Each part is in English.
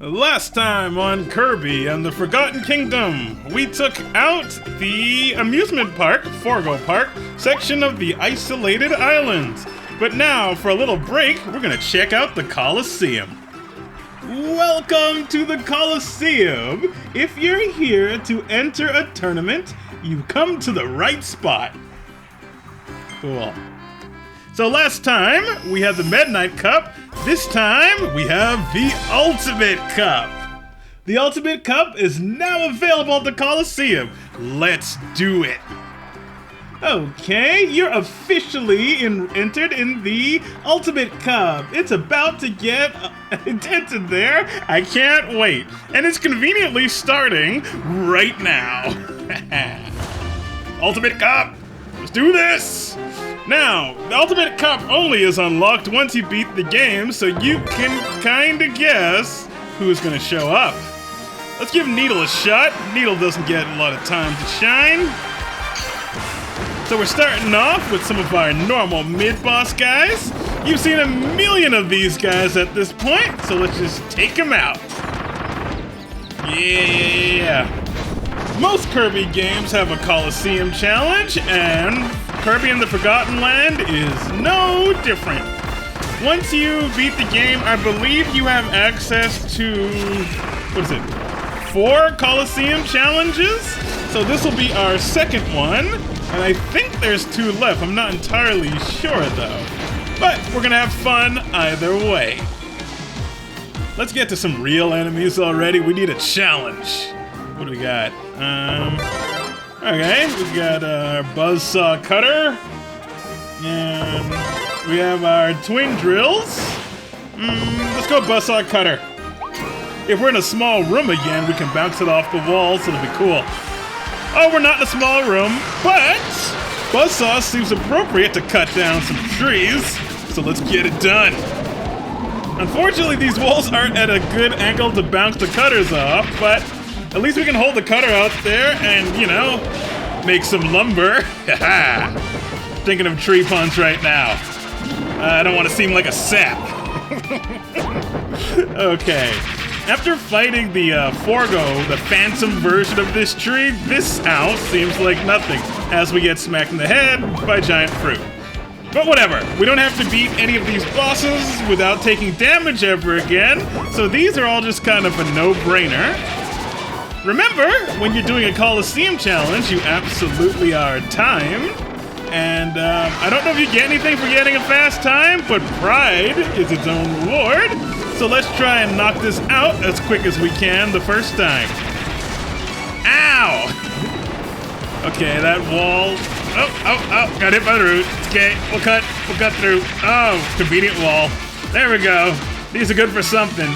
Last time on Kirby and the Forgotten Kingdom, we took out the amusement park, Forgo Park, section of the isolated islands. But now, for a little break, we're gonna check out the Colosseum. Welcome to the Colosseum! If you're here to enter a tournament, you've come to the right spot. Cool. So last time, we had the Midnight Cup. This time, we have the Ultimate Cup. The Ultimate Cup is now available at the Colosseum. Let's do it. Okay, you're officially entered in the Ultimate Cup. It's about to get entered there. I can't wait. And it's conveniently starting right now. Ultimate Cup, let's do this. Now, the Ultimate Cup only is unlocked once you beat the game, so you can kinda guess who's gonna show up. Let's give Needle a shot. Needle doesn't get a lot of time to shine. So we're starting off with some of our normal mid-boss guys. You've seen a million of these guys at this point, so let's just take them out. Yeah. Most Kirby games have a Colosseum challenge, and Kirby and the Forgotten Land is no different. Once you beat the game, I believe you have access to, 4 Colosseum challenges? So this will be our second one, and I think there's 2 left. I'm not entirely sure though. But we're gonna have fun either way. Let's get to some real enemies already. We need a challenge. What do we got? Okay, we got our Buzzsaw Cutter, and we have our Twin Drills. Let's go Buzzsaw Cutter. If we're in a small room again, we can bounce it off the wall, so it'll be cool. Oh, we're not in a small room, but Buzzsaw seems appropriate to cut down some trees, so let's get it done. Unfortunately, these walls aren't at a good angle to bounce the cutters off, but at least we can hold the cutter out there and, you know, make some lumber. Haha! Thinking of tree puns right now. I don't want to seem like a sap. Okay. After fighting the Forgo, the phantom version of this tree, this house seems like nothing as we get smacked in the head by giant fruit. But whatever, we don't have to beat any of these bosses without taking damage ever again, so these are all just kind of a no-brainer. Remember, when you're doing a Colosseum challenge, you absolutely are timed. And I don't know if you get anything for getting a fast time, but pride is its own reward. So let's try and knock this out as quick as we can the first time. Ow! Okay, that wall. Oh, got hit by the root. Okay, we'll cut through. Oh, convenient wall. There we go. These are good for something.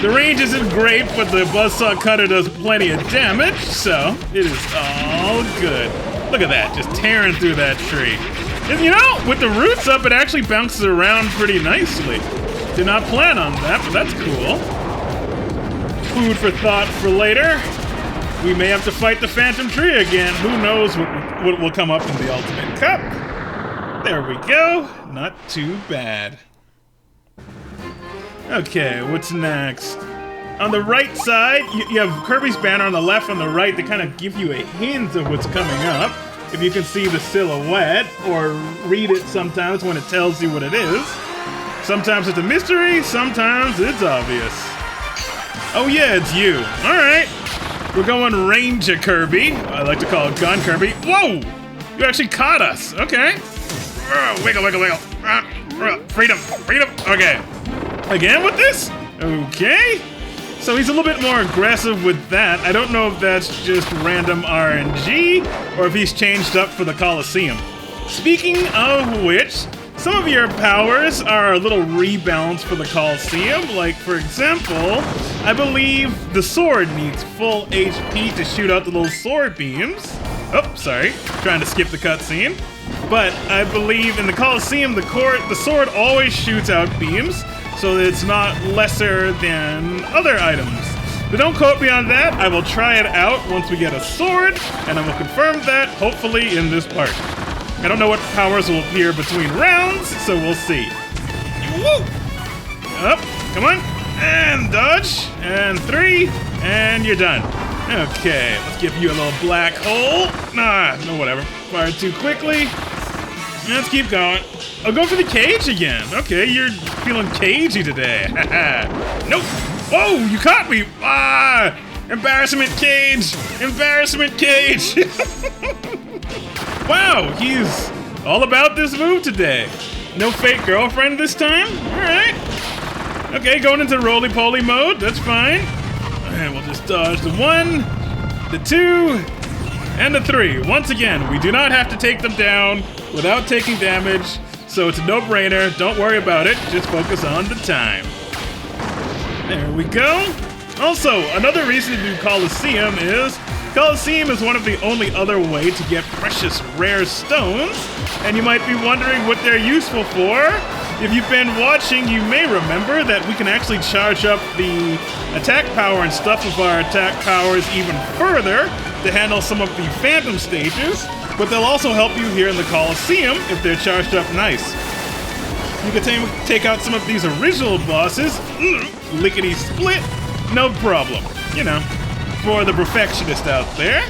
The range isn't great, but the Buzzsaw Cutter does plenty of damage, so it is all good. Look at that, just tearing through that tree. And you know, with the roots up, it actually bounces around pretty nicely. Did not plan on that, but that's cool. Food for thought for later. We may have to fight the Phantom Tree again. Who knows what will come up in the Ultimate Cup. There we go. Not too bad. Okay, what's next? On the right side, you have Kirby's banner on the left and the right to kind of give you a hint of what's coming up. If you can see the silhouette, or read it sometimes when it tells you what it is. Sometimes it's a mystery, sometimes it's obvious. Oh yeah, it's you. Alright. We're going Ranger Kirby. I like to call it Gun Kirby. Whoa! You actually caught us. Okay. Wiggle, wiggle, wiggle. Freedom, freedom. Okay. Again with this? Okay. So he's a little bit more aggressive with that. I don't know if that's just random RNG or if he's changed up for the Colosseum. Speaking of which, some of your powers are a little rebalanced for the Colosseum. Like, for example, I believe the sword needs full HP to shoot out the little sword beams. Oh, sorry. Trying to skip the cutscene. But I believe in the Colosseum, the sword always shoots out beams, so that it's not lesser than other items. But don't quote me on that. I will try it out once we get a sword, and I will confirm that, hopefully, in this part. I don't know what powers will appear between rounds, so we'll see. Woo! Up, come on. and dodge, and 3, and you're done. Okay, let's give you a little black hole. Nah, no whatever. Fired too quickly. Let's keep going. I'll go for the cage again. Okay, you're feeling cagey today. Nope. Whoa, you caught me. Ah, embarrassment cage. Embarrassment cage. Wow, he's all about this move today. No fake girlfriend this time? All right. Okay, going into roly-poly mode. That's fine. And we'll just dodge the 1, the 2, and the 3. Once again, we do not have to take them down without taking damage, so it's a no-brainer. Don't worry about it. Just focus on the time. There we go. Also, another reason to do Colosseum is Colosseum is one of the only other way to get precious rare stones, and you might be wondering what they're useful for. If you've been watching, you may remember that we can actually charge up the attack power and stuff of our attack powers even further to handle some of the phantom stages, but they'll also help you here in the Colosseum if they're charged up nice. You can take out some of these original bosses, lickety-split, no problem. You know, for the perfectionist out there.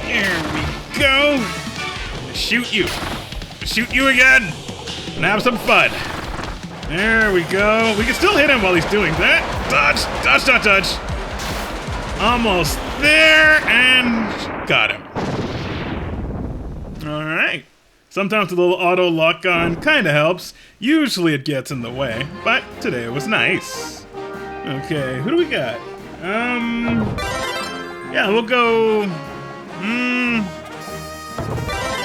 Here we go. Shoot you. Shoot you again. And have some fun. There we go. We can still hit him while he's doing that. Dodge, dodge, dodge, dodge. Almost there, and got him. All right. Sometimes a little auto lock on kind of helps. Usually it gets in the way, but today it was nice. Okay, who do we got? Yeah, we'll go.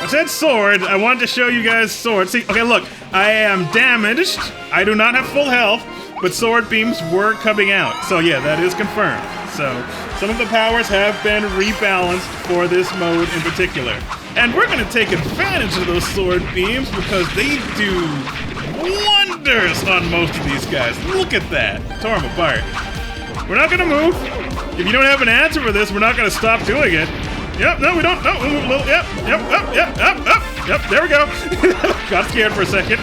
I said sword. I wanted to show you guys sword. See, okay, look. I am damaged. I do not have full health, but sword beams were coming out. So yeah, that is confirmed. So some of the powers have been rebalanced for this mode in particular. And we're going to take advantage of those sword beams because they do wonders on most of these guys. Look at that. Tore them apart. We're not going to move. If you don't have an answer for this, we're not going to stop doing it. Yep, no, we don't. No, yep, there we go. Got scared for a second.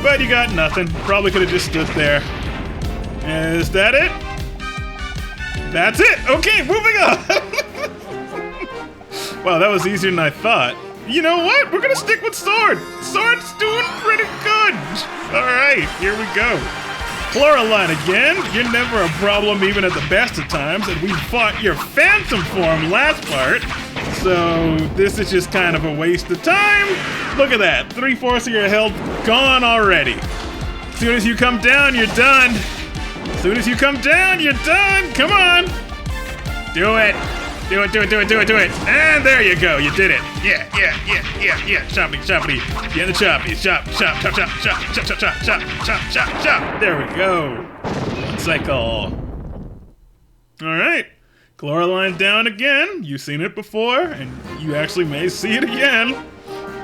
But you got nothing. Probably could have just stood there. Is that it? That's it. Okay, moving on. Wow, that was easier than I thought. You know what? We're going to stick with sword. Sword's doing pretty good. All right, here we go. Coraline again. You're never a problem even at the best of times, and we fought your phantom form last part, so this is just kind of a waste of time. Look at that. 3/4 of your health gone already. As soon as you come down, you're done. As soon as you come down, you're done. Come on. Do it. Do it, do it, do it, do it, do it. And there you go. You did it. Yeah. Choppity, choppity. Yeah, the chop. Chop, chop, chop, chop, chop, chop, chop, chop, chop, chop, chop, chop. There we go. One cycle. All right. Coraline down again. You've seen it before, and you actually may see it again.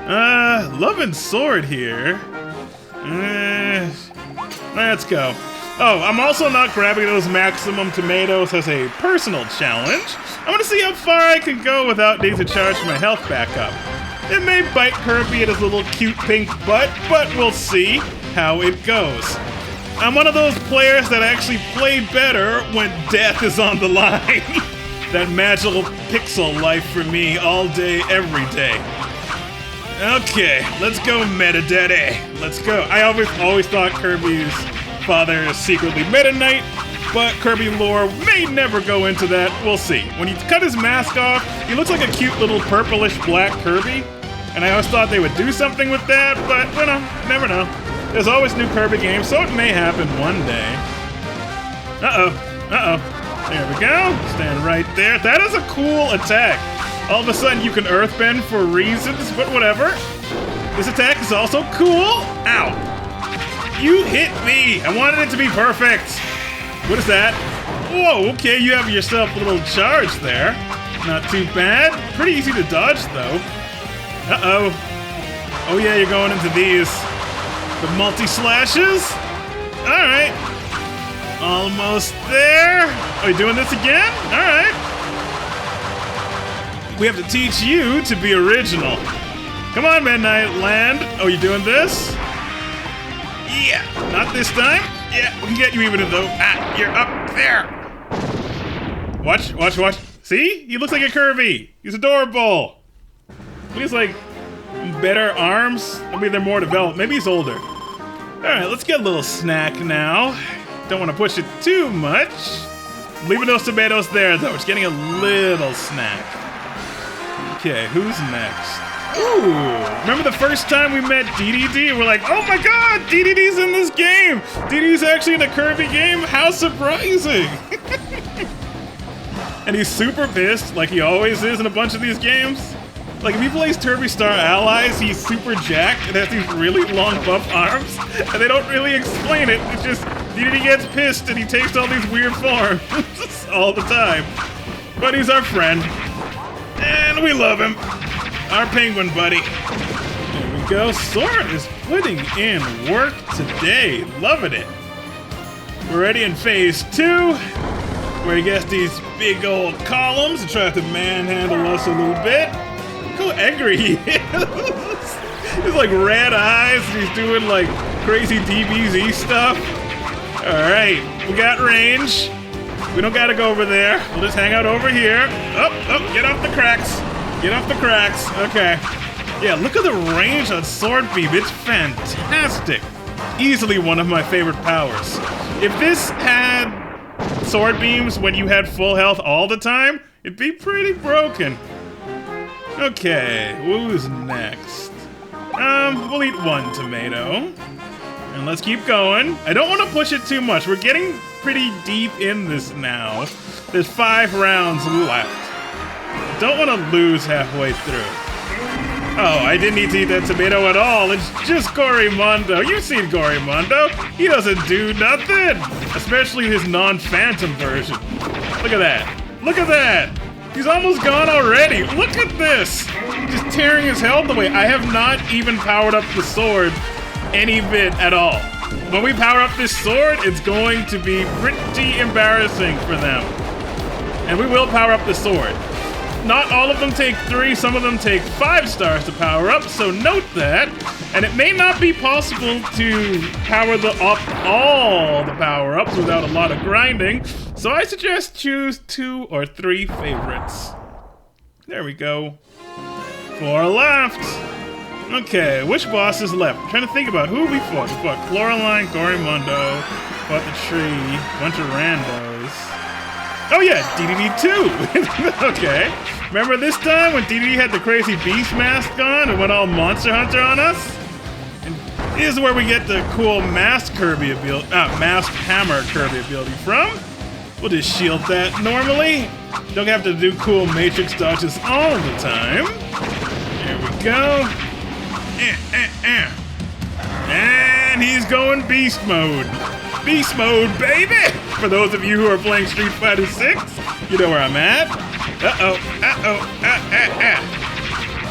Love and sword here. Let's go. Oh, I'm also not grabbing those maximum tomatoes as a personal challenge. I want to see how far I can go without needing to charge my health back up. It may bite Kirby at his little cute pink butt, but we'll see how it goes. I'm one of those players that actually play better when death is on the line. That magical pixel life for me all day, every day. Okay, let's go Meta Daddy. Let's go. I always thought Kirby's father is secretly Meta Knight, but Kirby lore may never go into that. We'll see. When you cut his mask off, he looks like a cute little purplish black Kirby, and I always thought they would do something with that, but you know, never know. There's always new Kirby games, so it may happen one day. There we go. Stand right there. That is a cool attack. All of a sudden you can earthbend for reasons, but whatever. This attack is also cool. Ow. You hit me! I wanted it to be perfect! What is that? Whoa, okay, you have yourself a little charge there. Not too bad. Pretty easy to dodge, though. Uh-oh. Oh yeah, you're going into these. The multi-slashes? Alright. Almost there. Are you doing this again? Alright. We have to teach you to be original. Come on, Midnight Land. Oh, you doing this? Yeah, not this time. Yeah, we can get you even though you're up there. Watch, watch, watch. See? He looks like a Kirby. He's adorable. He's like better arms. I mean, they're more developed. Maybe he's older. All right, let's get a little snack now. Don't want to push it too much. Leaving those tomatoes there, though. It's getting a little snack. Okay, who's next? Ooh, remember the first time we met DDD? We're like, oh my god, DDD's in this game! DDD's actually in a Kirby game? How surprising! And he's super pissed, like he always is in a bunch of these games. Like, if he plays Kirby Star Allies, he's super jacked and has these really long buff arms, and they don't really explain it. It's just, DDD gets pissed and he takes all these weird forms all the time. But he's our friend, and we love him. Our penguin buddy. There we go. Sora is putting in work today. Loving it. We're already in phase 2, where he gets these big old columns and tries to manhandle us a little bit. Look how angry he is. He's like red eyes and he's doing like crazy DBZ stuff. Alright, we got range. We don't gotta go over there. We'll just hang out over here. Oh, get off the cracks. Get off the cracks. Okay. Yeah, look at the range on Sword Beam. It's fantastic. Easily one of my favorite powers. If this had sword beams when you had full health all the time, it'd be pretty broken. Okay, who's next? We'll eat one tomato. And let's keep going. I don't want to push it too much. We're getting pretty deep in this now. There's 5 rounds left. Don't want to lose halfway through. Oh, I didn't need to eat that tomato at all. It's just Gorimondo. You've seen Gorimondo. He doesn't do nothing. Especially his non-phantom version. Look at that. Look at that. He's almost gone already. Look at this. Just tearing his health away. I have not even powered up the sword any bit at all. When we power up this sword, it's going to be pretty embarrassing for them. And we will power up the sword. Not all of them take 3, some of them take 5 stars to power up, so note that. And it may not be possible to power up all the power-ups without a lot of grinding, so I suggest choose 2 or 3 favorites. There we go. 4 left. Okay, which boss is left? I'm trying to think about who we fought. We fought Coraline, Gorimondo, fought the tree, a bunch of randos. Oh yeah, DDD 2! Okay. Remember this time when DDD had the crazy beast mask on and went all Monster Hunter on us? And this is where we get the cool masked Kirby ability, masked hammer Kirby ability from. We'll just shield that normally. Don't have to do cool matrix dodges all the time. There we go. And he's going beast mode. Beast mode, baby! For those of you who are playing Street Fighter 6, you know where I'm at.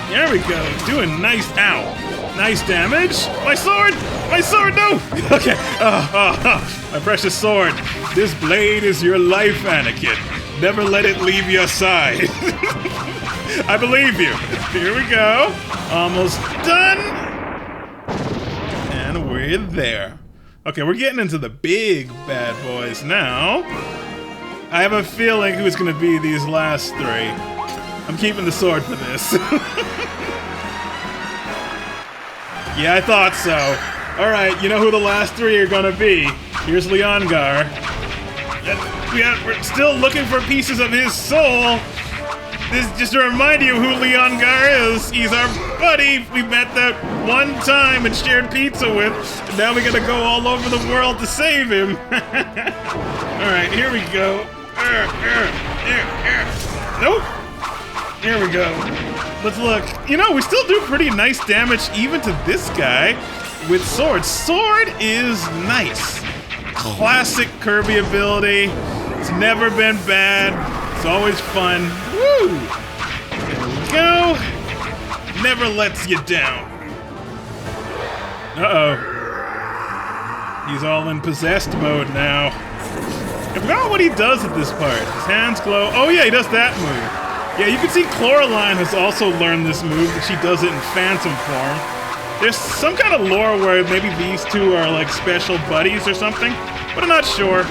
There we go. Doing nice, nice damage. My sword! My sword, no! Okay. My precious sword. This blade is your life, Anakin. Never let it leave your side. I believe you. Here we go. Almost done. And we're there. Okay, we're getting into the big bad boys now. I have a feeling who's gonna be these last 3. I'm keeping the sword for this. Yeah, I thought so. Alright, you know who the last 3 are gonna be. Here's Leongar. We're still looking for pieces of his soul. This is just to remind you who Leongar is. He's our buddy. We met that one time and shared pizza with. And now we gotta go all over the world to save him. Alright, here we go. Nope. Here we go. Let's look. You know, we still do pretty nice damage even to this guy with sword. Sword is nice. Classic Kirby ability. It's never been bad. It's always fun. Woo! There we go. Never lets you down. Uh-oh. He's all in possessed mode now. I forgot what he does at this part. His hands glow. Oh yeah, he does that move. Yeah, you can see Coraline has also learned this move, but she does it in phantom form. There's some kind of lore where maybe these two are like special buddies or something, but I'm not sure.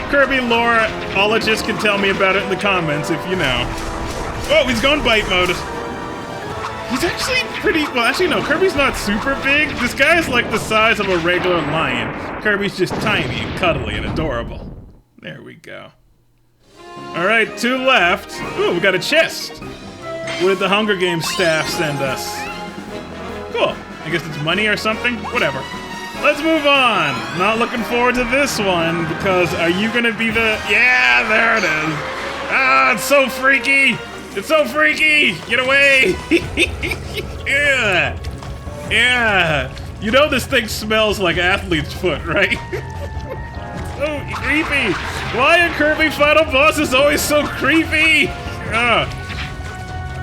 Kirby loreologists can tell me about it in the comments if you know. Oh, he's going bite mode. He's actually pretty, well actually no, Kirby's not super big. This guy is like the size of a regular lion. Kirby's just tiny and cuddly and adorable. There we go. Alright, 2 left. Ooh, we got a chest. What did the Hunger Games staff send us? Cool. I guess it's money or something? Whatever. Let's move on. Not looking forward to this one because are you gonna be the... Yeah, there it is. Ah, it's so freaky. It's so freaky! Get away! Yeah! Yeah! You know this thing smells like athlete's foot, right? So creepy! Why are Kirby final bosses always so creepy?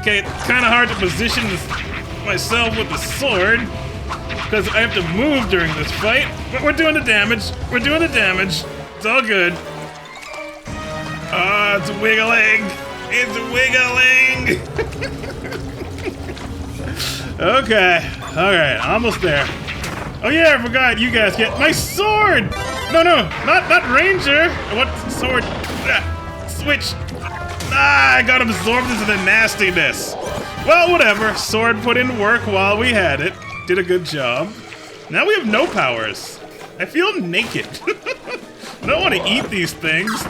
Okay, it's kind of hard to position myself with the sword because I have to move during this fight, but we're doing the damage. We're doing the damage. It's all good. Ah, it's wiggling. It's wiggling! Okay, alright, almost there. Oh yeah, I forgot you guys get my sword! No, not ranger! I want sword. Switch. Ah, I got absorbed into the nastiness. Well, whatever. Sword put in work while we had it. Did a good job. Now we have no powers. I feel naked. I don't want to eat these things.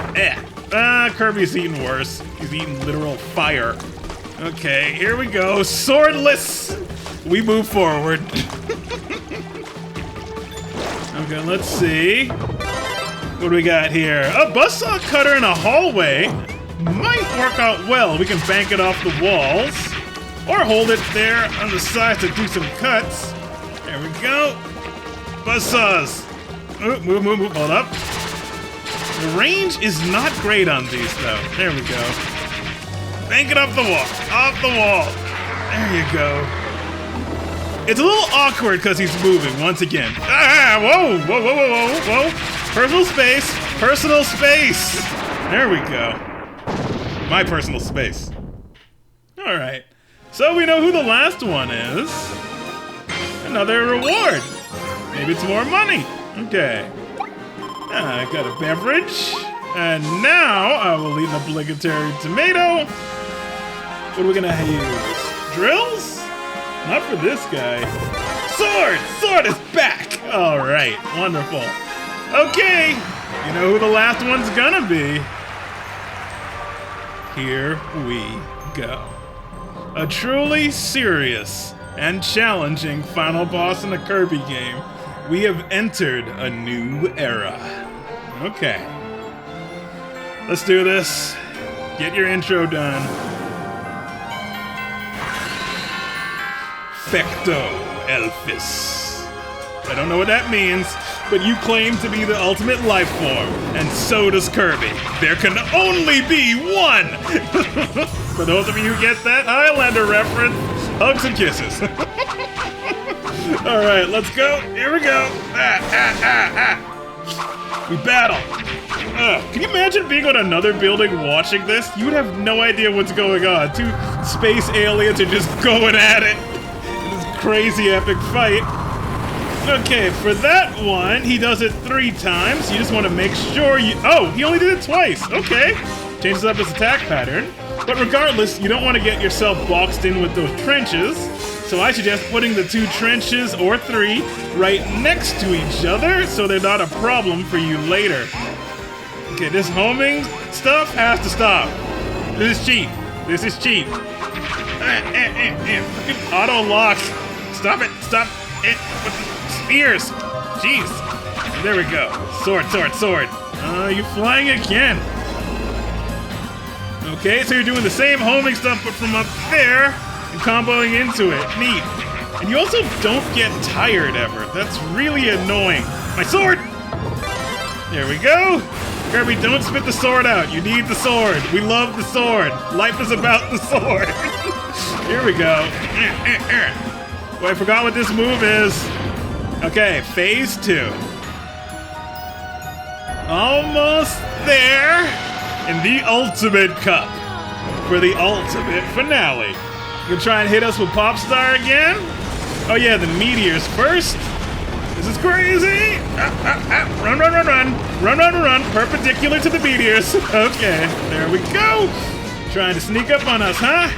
Kirby's eating worse. He's eating literal fire. Okay, here we go. Swordless! We move forward. Okay, let's see. What do we got here? A buzzsaw cutter in a hallway. Might work out well. We can bank it off the walls. Or hold it there on the sides to do some cuts. There we go. Buzzsaws. Move. Hold up. The range is not great on these, though. There we go. Bank it off the wall. Off the wall. There you go. It's a little awkward because he's moving once again. Ah! Whoa! Personal space. Personal space. There we go. My personal space. All right. So we know who the last one is. Another reward. Maybe it's more money. Okay. I got a beverage, and now I will eat an obligatory tomato. What are we gonna use? Drills? Not for this guy. Sword! Sword is back! Alright, wonderful. Okay, you know who the last one's gonna be. Here we go. A truly serious and challenging final boss in a Kirby game. We have entered a new era. Okay. Let's do this. Get your intro done. Fecto Elfis. I don't know what that means, but you claim to be the ultimate life form, and so does Kirby. There can only be one! For those of you who get that Highlander reference, hugs and kisses. Alright, let's go. Here we go. We battle. Can you imagine being on another building watching this? You would have no idea what's going on. 2 space aliens are just going at it. This crazy epic fight. Okay, for that one, he does it 3 times. You just want to make sure you... Oh, he only did it twice. Okay. Changes up his attack pattern. But regardless, you don't want to get yourself boxed in with those trenches. So I suggest putting the 2 trenches, or 3, right next to each other so they're not a problem for you later. Okay, this homing stuff has to stop. This is cheap. This is cheap. Auto lock. Stop it. Stop it with the spears. Jeez. There we go. Sword. You're flying again. Okay, so you're doing the same homing stuff but from up there and comboing into it. Neat. And you also don't get tired ever. That's really annoying. My sword! There we go. Kirby, don't spit the sword out. You need the sword. We love the sword. Life is about the sword. Here we go. Well, I forgot what this move is. Okay, phase 2. Almost there. In the ultimate cup. For the ultimate finale. You gonna try and hit us with Popstar again? Oh yeah, the meteors first. This is crazy. Run, run, run, run. Run, run, run. Perpendicular to the meteors. Okay, there we go. Trying to sneak up on us, huh?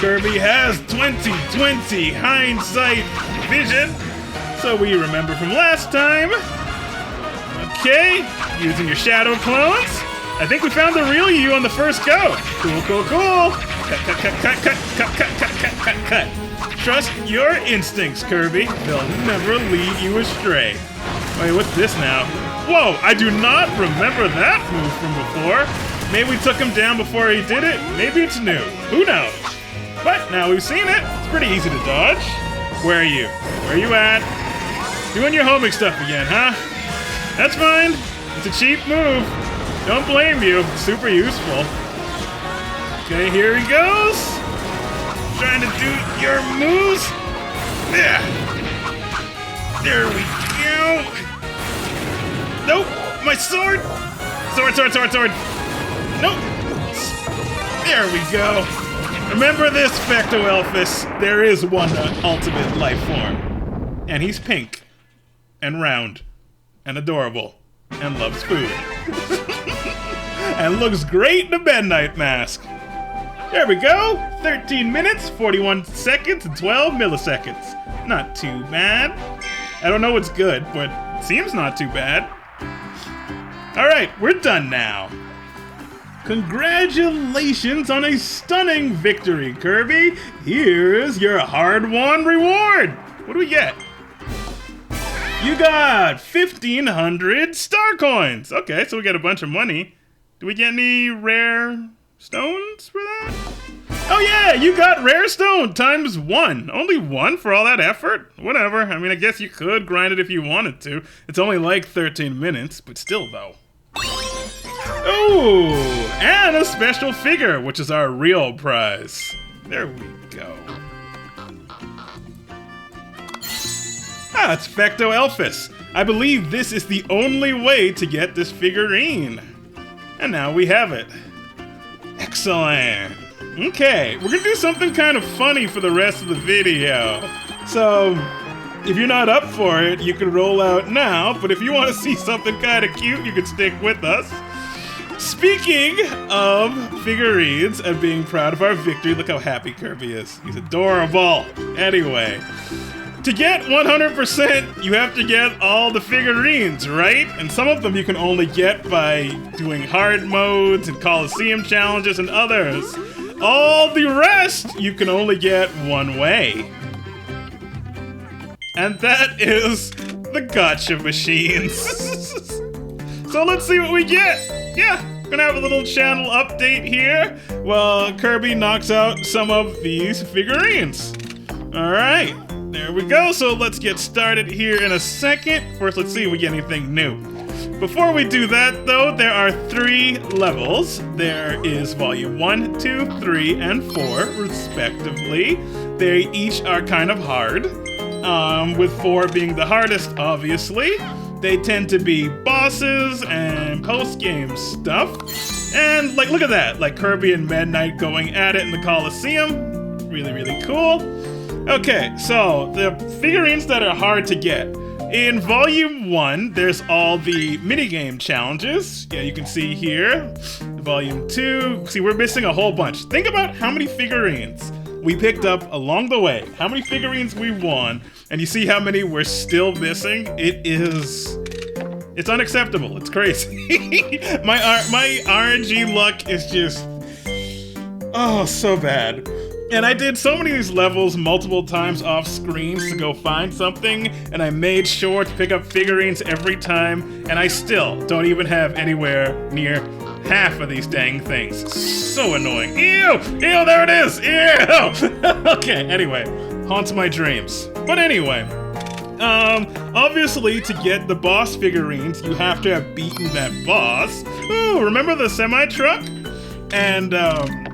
Kirby has 20/20 hindsight vision. So we remember from last time. Okay, using your shadow clones. I think we found the real you on the first go. Cool, cool, cool. Cut. Trust your instincts, Kirby. They'll never lead you astray. Wait, what's this now? Whoa, I do not remember that move from before. Maybe we took him down before he did it. Maybe it's new. Who knows? But now we've seen it. It's pretty easy to dodge. Where are you? Where are you at? Doing your homing stuff again, huh? That's fine. It's a cheap move. Don't blame you. It's super useful. Okay, here he goes. Trying to do your moves. Yeah. There we go. Nope. My sword. Sword. Nope. There we go. Remember this, Factoelphus. There is one ultimate life form. And he's pink. And round. And adorable. And loves food. And looks great in a Midnight Mask. There we go. 13 minutes, 41 seconds, and 12 milliseconds. Not too bad. I don't know what's good, but it seems not too bad. Alright, we're done now. Congratulations on a stunning victory, Kirby. Here's your hard-won reward. What do we get? You got 1,500 star coins. Okay, so we got a bunch of money. Do we get any rare stones for that? Oh yeah, you got rare stone times 1. Only 1 for all that effort? Whatever. I mean, I guess you could grind it if you wanted to. It's only like 13 minutes, but still though. Oh, and a special figure, which is our real prize. There we go. Ah, it's Factoelphus. I believe this is the only way to get this figurine. And now we have it. Excellent. Okay, we're gonna do something kind of funny for the rest of the video. So, if you're not up for it, you can roll out now, but if you want to see something kind of cute, you can stick with us. Speaking of figurines and being proud of our victory, look how happy Kirby is. He's adorable. Anyway, to get 100%, you have to get all the figurines, right? And some of them you can only get by doing hard modes and Colosseum challenges and others. All the rest you can only get one way. And that is the gotcha machines. So let's see what we get. Yeah, gonna have a little channel update here while Kirby knocks out some of these figurines. All right, there we go. So let's get started here in a second. First, let's see if we get anything new. Before we do that, though, there are 3 levels. There is Volume 1, 2, 3, and 4, respectively. They each are kind of hard, with 4 being the hardest, obviously. They tend to be bosses and post-game stuff. And, like, look at that. Like, Kirby and Midnight going at it in the Colosseum. Really, really cool. Okay, so the figurines that are hard to get. In Volume 1, there's all the minigame challenges. Yeah, you can see here. Volume 2, see, we're missing a whole bunch. Think about how many figurines we picked up along the way, how many figurines we won, and you see how many we're still missing. It's unacceptable. It's crazy. My RNG luck is just, oh, so bad. And I did so many of these levels multiple times off screen to go find something, and I made sure to pick up figurines every time, and I still don't even have anywhere near half of these dang things. So annoying. Ew! Ew, there it is! Ew! Okay, anyway, haunts my dreams. But anyway, obviously to get the boss figurines, you have to have beaten that boss. Ooh, remember the semi-truck? And,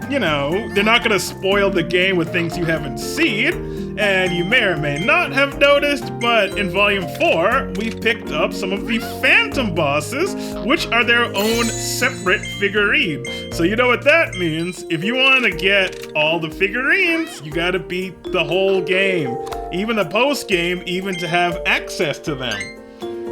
you know, they're not gonna spoil the game with things you haven't seen. And you may or may not have noticed, but in Volume 4, we picked up some of the Phantom bosses, which are their own separate figurine. So you know what that means. If you want to get all the figurines, you gotta beat the whole game. even the post game, even to have access to them.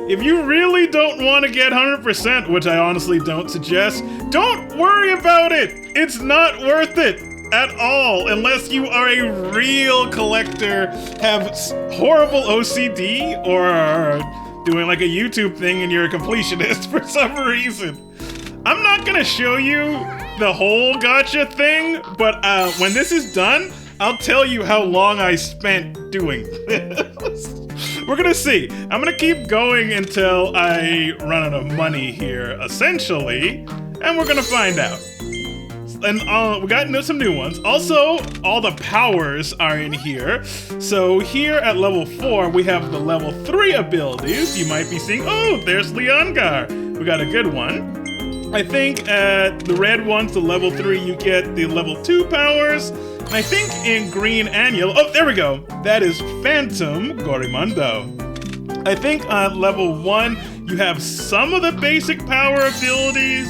If you really don't want to get 100%, which I honestly don't suggest, don't worry about it. It's not worth it at all, unless you are a real collector, have horrible OCD, or are doing like a YouTube thing and you're a completionist for some reason. I'm not gonna show you the whole gacha thing, but when this is done, I'll tell you how long I spent doing this. We're gonna see. I'm gonna keep going until I run out of money here, essentially, and we're gonna find out. And we got some new ones. Also, all the powers are in here. So here at level 4, we have the level 3 abilities. You might be seeing, oh, there's Leongar. We got a good one. I think at the red ones, the level 3, you get the level 2 powers. And I think in green and yellow, oh, there we go. That is Phantom Gorimundo. I think on level 1, you have some of the basic power abilities.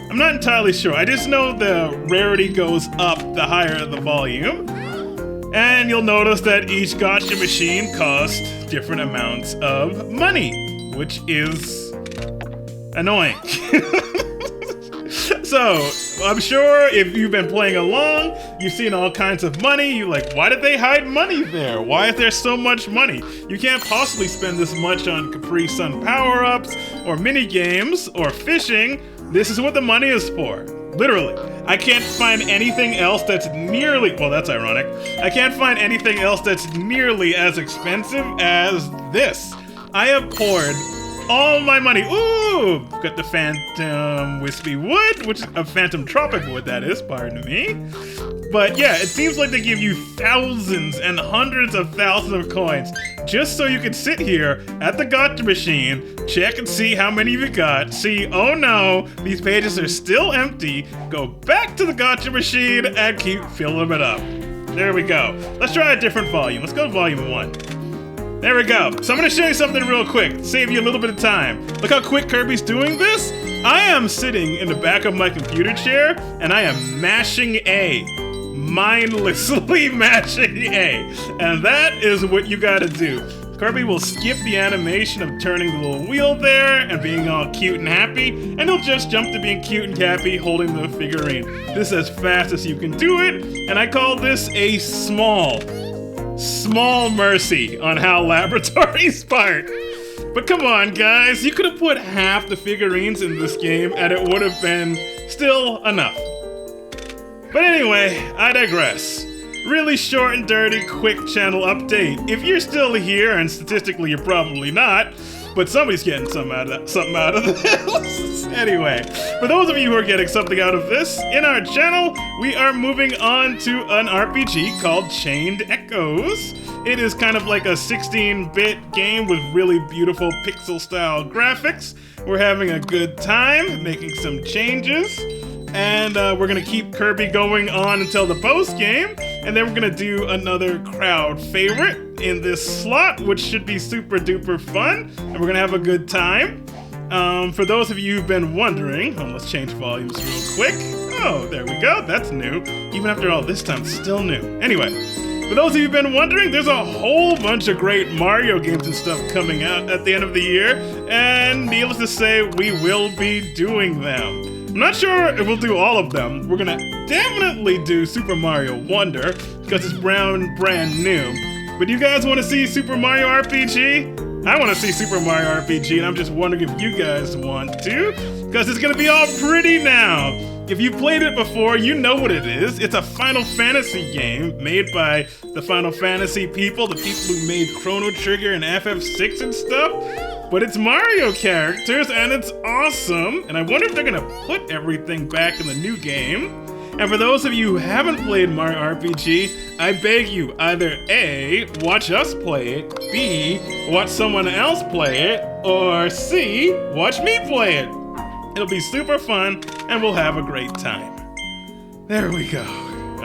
I'm not entirely sure. I just know the rarity goes up the higher the volume. And you'll notice that each gacha machine costs different amounts of money, which is annoying. So, I'm sure if you've been playing along, you've seen all kinds of money. You're like, why did they hide money there? Why is there so much money? You can't possibly spend this much on Capri Sun power-ups, or mini-games, or fishing. This is what the money is for. Literally. I can't find anything else that's nearly, well, that's ironic. I can't find anything else that's nearly as expensive as this. I have poured all my money. Ooh, got the Phantom Wispy Wood, which is a Phantom Tropic Wood, that is, pardon me. But yeah, it seems like they give you thousands and hundreds of thousands of coins just so you can sit here at the gacha machine, check and see how many you got, see, oh no, these pages are still empty, go back to the gacha machine and keep filling it up. There we go. Let's try a different volume. Let's go to volume 1. There we go. So I'm gonna show you something real quick, save you a little bit of time. Look how quick Kirby's doing this. I am sitting in the back of my computer chair and I am mashing A. Mindlessly mashing A. And that is what you gotta do. Kirby will skip the animation of turning the little wheel there and being all cute and happy, and he'll just jump to being cute and happy holding the figurine. This is as fast as you can do it, and I call this a small mercy on how laboratories part. But come on, guys, you could have put half the figurines in this game and it would have been still enough. But anyway, I digress. Really short and dirty, quick channel update. If you're still here, and statistically you're probably not, but somebody's getting something out of this. Anyway, for those of you who are getting something out of this, in our channel, we are moving on to an RPG called Chained Echoes. It is kind of like a 16-bit game with really beautiful pixel-style graphics. We're having a good time, making some changes. And we're gonna keep Kirby going on until the post game, and then we're gonna do another crowd favorite in this slot, which should be super duper fun, and we're gonna have a good time. For those of you who've been wondering, let's change volumes real quick. Oh, there we go, that's new. Even after all this time, still new. Anyway, for those of you who've been wondering, there's a whole bunch of great Mario games and stuff coming out at the end of the year, and needless to say, we will be doing them. I'm not sure if we'll do all of them. We're gonna definitely do Super Mario Wonder, because it's brand new. But you guys wanna see Super Mario RPG? I wanna see Super Mario RPG, and I'm just wondering if you guys want to, because it's gonna be all pretty now. If you played it before, you know what it is. It's a Final Fantasy game made by the Final Fantasy people, the people who made Chrono Trigger and FF6 and stuff. But it's Mario characters, and it's awesome. And I wonder if they're gonna put everything back in the new game. And for those of you who haven't played Mario RPG, I beg you, either A, watch us play it, B, watch someone else play it, or C, watch me play it. It'll be super fun, and we'll have a great time. There we go.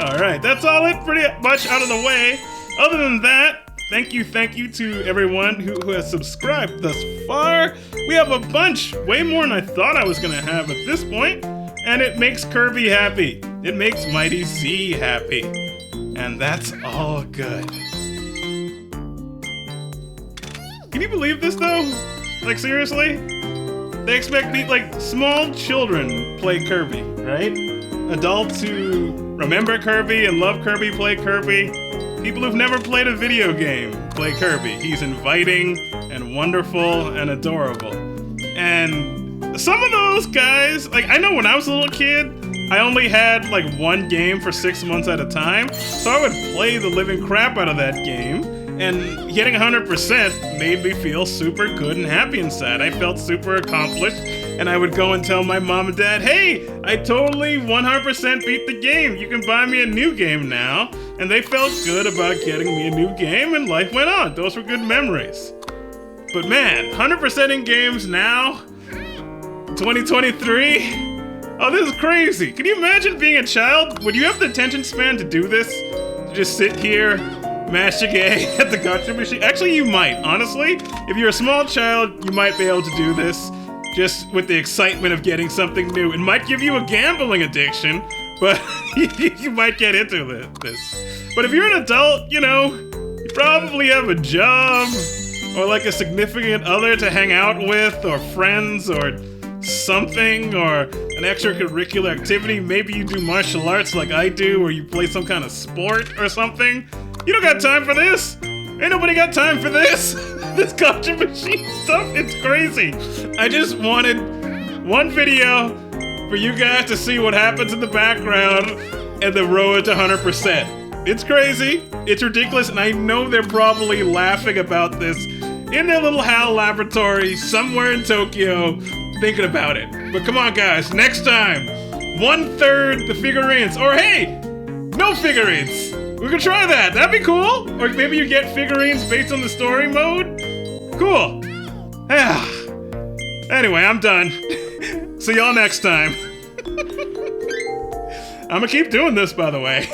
Alright, that's all it pretty much out of the way. Other than that, thank you to everyone who has subscribed thus far. We have a bunch, way more than I thought I was gonna have at this point, and it makes Kirby happy. It makes Mighty Z happy. And that's all good. Can you believe this though? Like seriously? They expect me, like, small children play Kirby, right? Adults who remember Kirby and love Kirby play Kirby. People who've never played a video game play Kirby. He's inviting and wonderful and adorable. And some of those guys, like, I know when I was a little kid, I only had like one game for 6 months at a time, so I would play the living crap out of that game, and getting 100% made me feel super good and happy inside. I felt super accomplished, and I would go and tell my mom and dad, hey, I totally 100% beat the game. You can buy me a new game now. And they felt good about getting me a new game, and life went on. Those were good memories. But man, 100% in games now, 2023? Oh, this is crazy. Can you imagine being a child? Would you have the attention span to do this? To just sit here, mashing A at the gotcha machine? Actually, you might, honestly. If you're a small child, you might be able to do this just with the excitement of getting something new. It might give you a gambling addiction, but you might get into this. But if you're an adult, you know, you probably have a job, or like a significant other to hang out with, or friends, or something, or an extracurricular activity. Maybe you do martial arts like I do, or you play some kind of sport or something. You don't got time for this. Ain't nobody got time for this. This gotcha machine stuff, it's crazy. I just wanted one video for you guys to see what happens in the background and the road to 100%. It's crazy, it's ridiculous, and I know they're probably laughing about this in their little HAL laboratory somewhere in Tokyo, thinking about it. But come on guys, next time, 1/3 the figurines, or hey, no figurines. We could try that, that'd be cool. Or maybe you get figurines based on the story mode. Cool. Anyway, I'm done. See y'all next time. I'm gonna keep doing this, by the way.